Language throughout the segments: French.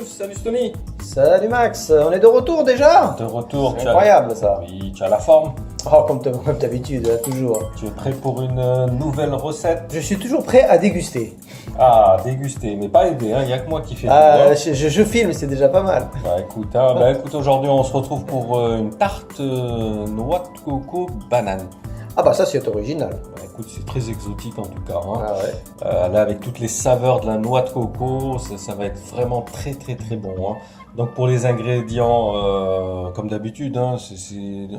Salut Stony. Salut Max, on est de retour déjà? De retour. C'est incroyable ça. Oui, tu as la forme. Oh, comme d'habitude, toujours. Tu es prêt pour une nouvelle recette? Je suis toujours prêt à déguster. Ah, déguster, mais pas aider, il n'y a que moi qui fais tout. Je filme, c'est déjà pas mal. Écoute, aujourd'hui on se retrouve pour une tarte noix de coco banane. Ah bah ça c'est original. Écoute, c'est très exotique en tout cas. Ah ouais. Là, avec toutes les saveurs de la noix de coco, ça va être vraiment très bon. Donc pour les ingrédients, comme d'habitude, en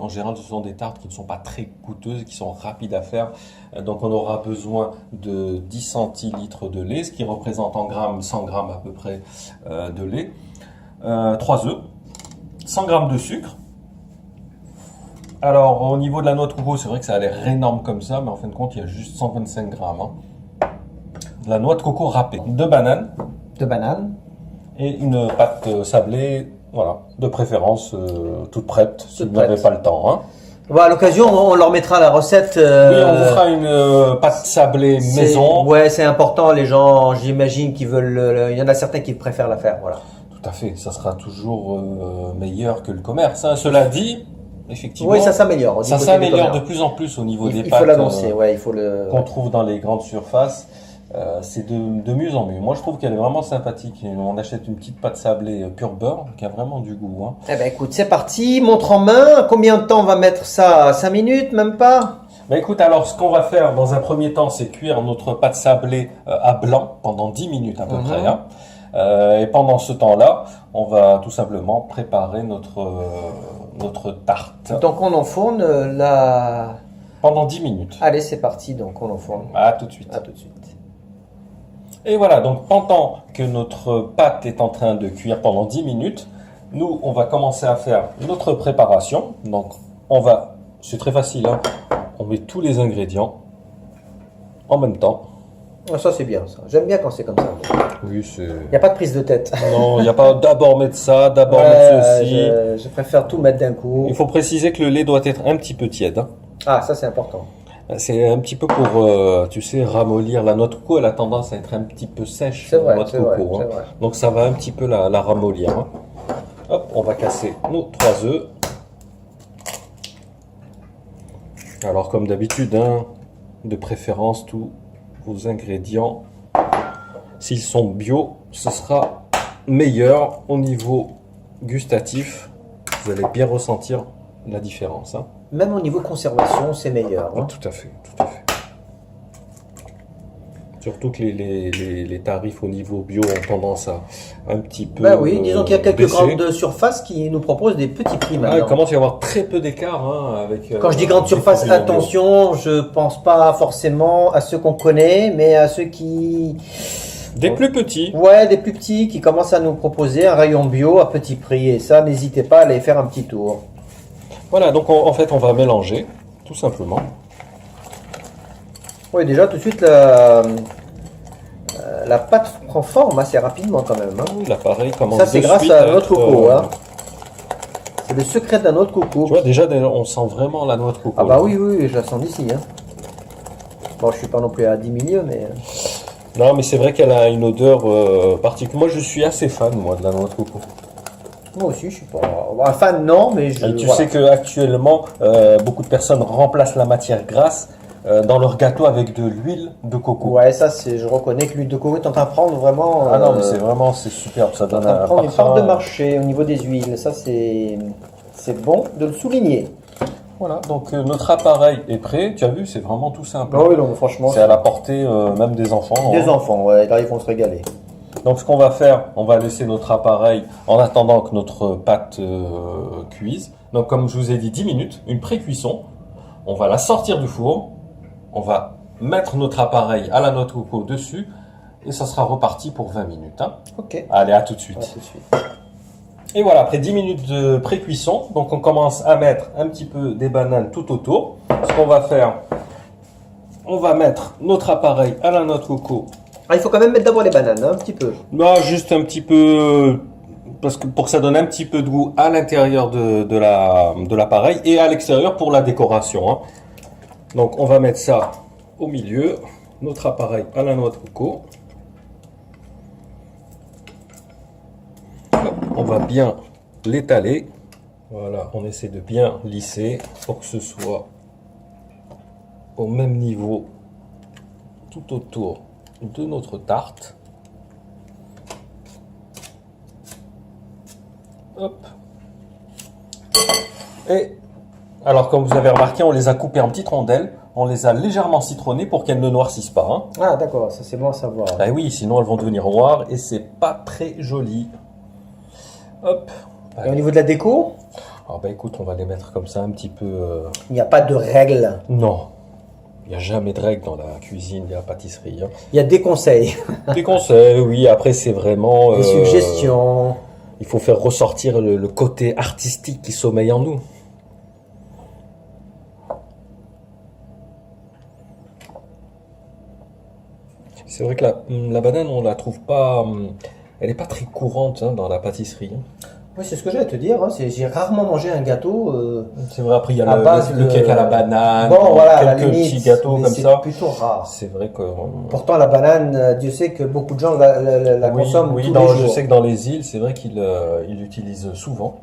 général ce sont des tartes qui ne sont pas très coûteuses, qui sont rapides à faire. Donc on aura besoin de 10 centilitres de lait, ce qui représente en grammes 100 grammes à peu près de lait. 3 œufs, 100 grammes de sucre. Alors au niveau de la noix de coco, c'est vrai que ça a l'air énorme comme ça, mais en fin de compte il y a juste 125 grammes. De la noix de coco râpée, 2 bananes. 2 bananes. Et une pâte sablée, voilà, de préférence toute prête, si vous n'avez pas le temps. Bon, à l'occasion, on leur mettra la recette. Oui, on vous fera une pâte sablée maison. Ouais, c'est important, les gens, j'imagine qu'ils veulent. Il y en a certains qui préfèrent la faire, voilà. Tout à fait, ça sera toujours meilleur que le commerce. Cela dit, effectivement. Oui, ça s'améliore. Ça s'améliore de plus en plus au niveau des pâtes. Il faut l'annoncer, ouais, il faut le. Qu'on trouve dans les grandes surfaces. C'est de mieux en mieux. Moi, je trouve qu'elle est vraiment sympathique. On achète une petite pâte sablée pur beurre qui a vraiment du goût. Eh ben, écoute, c'est parti. Montre en main. Combien de temps on va mettre ça? 5 minutes, même pas? Ben écoute, alors ce qu'on va faire dans un premier temps, c'est cuire notre pâte sablée à blanc pendant 10 minutes à peu près. Et pendant ce temps-là, on va tout simplement préparer notre tarte. Donc on enfourne la... Pendant 10 minutes. Allez, c'est parti. Donc on enfourne. À tout de suite. À tout de suite. Et voilà, donc pendant que notre pâte est en train de cuire pendant 10 minutes, nous, on va commencer à faire notre préparation. Donc, c'est très facile, on met tous les ingrédients en même temps. Ah, ça, c'est bien, ça. J'aime bien quand c'est comme ça. Oui, c'est... Il n'y a pas de prise de tête. Non, il n'y a pas d'abord mettre ça, d'abord mettre ceci. Je préfère tout mettre d'un coup. Il faut préciser que le lait doit être un petit peu tiède. Ah, ça, c'est important. C'est un petit peu pour, tu sais, ramollir. La noix de coco, elle a tendance à être un petit peu sèche. C'est vrai, la noix de coco, c'est vrai. Donc ça va un petit peu la ramollir. Hop, on va casser nos 3 œufs. Alors comme d'habitude, de préférence, tous vos ingrédients, s'ils sont bio, ce sera meilleur au niveau gustatif. Vous allez bien ressentir la différence. Même au niveau conservation, c'est meilleur. Tout à fait, tout à fait. Surtout que les tarifs au niveau bio ont tendance à un petit peu. Bah oui, disons qu'il y a quelques baisser. grandes surfaces qui nous proposent des petits prix maintenant. Il commence à y avoir très peu d'écart avec. Quand je dis grande surface, attention, je pense pas forcément à ceux qu'on connaît, mais à ceux qui. Des plus petits. Ouais, des plus petits qui commencent à nous proposer un rayon bio à petit prix. Et ça, n'hésitez pas à aller faire un petit tour. Voilà, donc en fait, on va mélanger, tout simplement. Oui, déjà, tout de suite, la pâte prend forme assez rapidement quand même. L'appareil commence. Ça, c'est grâce à notre coco. C'est le secret de la noix de coco. Tu vois, déjà, on sent vraiment la noix de coco. Ah bah oui, je la sens d'ici. Bon, je suis pas non plus à 10 milieux, mais... Non, mais c'est vrai qu'elle a une odeur particulière. Moi, je suis assez fan, moi, de la noix de coco. Moi aussi, je suis pas fan, non, mais je... Et tu sais qu'actuellement, beaucoup de personnes remplacent la matière grasse dans leur gâteau avec de l'huile de coco. Ouais, ça, je reconnais que l'huile de coco est en train de prendre vraiment... Ah non, mais c'est superbe, ça donne un prendre une parfum. part de marché au niveau des huiles, ça c'est bon de le souligner. Voilà, donc notre appareil est prêt, tu as vu, c'est vraiment tout simple. Ah oui, donc franchement... C'est à la portée même des enfants. Des enfants, ouais, là ils vont se régaler. Donc ce qu'on va faire, on va laisser notre appareil en attendant que notre pâte cuise. Donc comme je vous ai dit, 10 minutes, une pré-cuisson. On va la sortir du four. On va mettre notre appareil à la noix de coco dessus. Et ça sera reparti pour 20 minutes. Ok. Allez, à tout de suite. À tout de suite. Et voilà, après 10 minutes de pré-cuisson, donc on commence à mettre un petit peu des bananes tout autour. Ce qu'on va faire, on va mettre notre appareil à la noix de coco. Ah, il faut quand même mettre d'abord les bananes, un petit peu. Bah, juste un petit peu, parce que pour que ça donne un petit peu de goût à l'intérieur de l'appareil et à l'extérieur pour la décoration. Donc on va mettre ça au milieu, notre appareil à la noix de coco. On va bien l'étaler. Voilà, on essaie de bien lisser pour que ce soit au même niveau tout autour de notre tarte. Hop. Et alors, comme vous avez remarqué, on les a coupées en petites rondelles. On les a légèrement citronnées pour qu'elles ne noircissent pas. Hein. Ah, d'accord, ça c'est bon à savoir. Ah oui, sinon elles vont devenir noires et c'est pas très joli. Hop. Et au niveau de la déco, Alors bah écoute, on va les mettre comme ça un petit peu. il n'y a pas de règles. Non, il n'y a jamais de règle dans la cuisine et la pâtisserie. Hein. Il y a des conseils, Des conseils, oui. Après, c'est vraiment. des suggestions. Il faut faire ressortir le côté artistique qui sommeille en nous. C'est vrai que la banane, on la trouve pas. Elle n'est pas très courante hein, dans la pâtisserie. Oui, c'est ce que j'allais te dire. Hein, j'ai rarement mangé un gâteau. C'est vrai, après il y a À base le de- cake à la banane, Bon, voilà, à la quelques limite, petits gâteaux mais comme c'est ça. plutôt rare. C'est vrai que. Pourtant, la banane, Dieu sait que beaucoup de gens la Oui, consomment oui, tous dans- les je jours. sais que dans les îles, c'est vrai qu'ils l'utilisent souvent.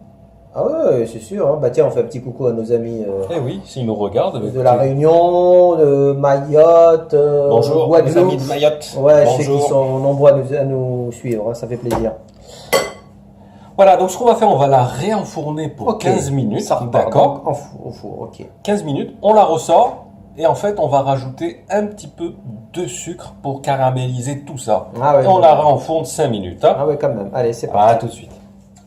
Ah ouais, c'est sûr. Hein. Bah tiens, on fait un petit coucou à nos amis Eh oui, s'ils nous regardent. de la Réunion, de Mayotte, Bonjour, les Guadeloupe. amis de Mayotte. Ouais, je sais qu'ils Bonjour. sont nombreux à nous suivre. Hein, ça fait plaisir. Voilà, donc ce qu'on va faire, on va la réenfourner pour Ok, 15 minutes. Ça repart. D'accord. Donc, au four, ok. 15 minutes, on la ressort. Et en fait, on va rajouter un petit peu de sucre pour caraméliser tout ça. Ah ouais, et on la réenfourne 5 minutes. Hein. Ah ouais, quand même. Allez, c'est À parti. tout de suite.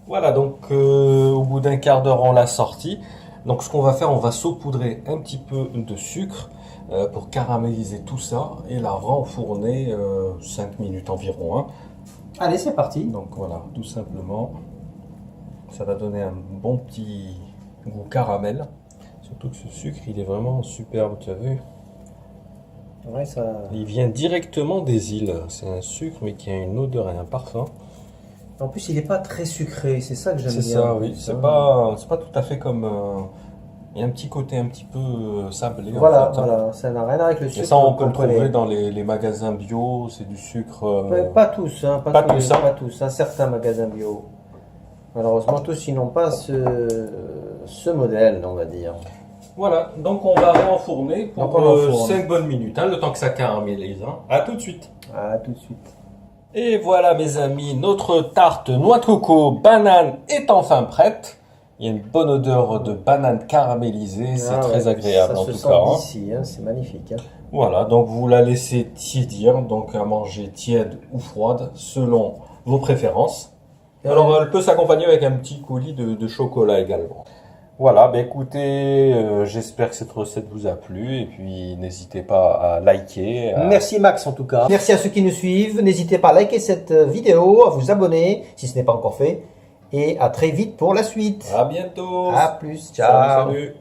Voilà, donc au bout d'un quart d'heure, on l'a sortie. Donc ce qu'on va faire, on va saupoudrer un petit peu de sucre pour caraméliser tout ça et la renfourner 5 minutes environ. Hein. Allez, c'est parti. Donc voilà, tout simplement, ça va donner un bon petit goût caramel. Surtout que ce sucre, il est vraiment superbe, tu as vu? Ouais, ça... Il vient directement des îles. C'est un sucre, mais qui a une odeur et un parfum. En plus, il n'est pas très sucré. C'est ça que j'aime bien. C'est ça, oui. C'est pas tout à fait comme. Il y a un petit côté un petit peu sablé. Voilà, en fait, hein. voilà. Ça n'a rien à voir avec le Et sucre. ça, on peut qu'on le trouver connaît. dans les magasins bio. C'est du sucre. Ouais, pas tous, hein, pas tous, tous, hein. pas tous, hein, certains magasins bio. Malheureusement, tous ils n'ont pas ce modèle, on va dire. Voilà, donc on va renfourner pour Donc on enfourne. 5 bonnes minutes, hein, le temps que ça caramélise. Hein. À tout de suite. À tout de suite. Et voilà mes amis, notre tarte noix de coco banane est enfin prête. Il y a une bonne odeur de banane caramélisée, c'est Ah très ouais, agréable ça en se tout sent cas. Hein. d'ici, hein, c'est magnifique. Hein. Voilà, donc vous la laissez tiédir, donc à manger tiède ou froide, selon vos préférences. Alors elle peut s'accompagner avec un petit coulis de chocolat également. Voilà, bah écoutez, j'espère que cette recette vous a plu et puis n'hésitez pas à liker. Merci Max en tout cas. Merci à ceux qui nous suivent. N'hésitez pas à liker cette vidéo, à vous abonner si ce n'est pas encore fait. Et à très vite pour la suite. À bientôt. À plus, Salut, ciao. salut.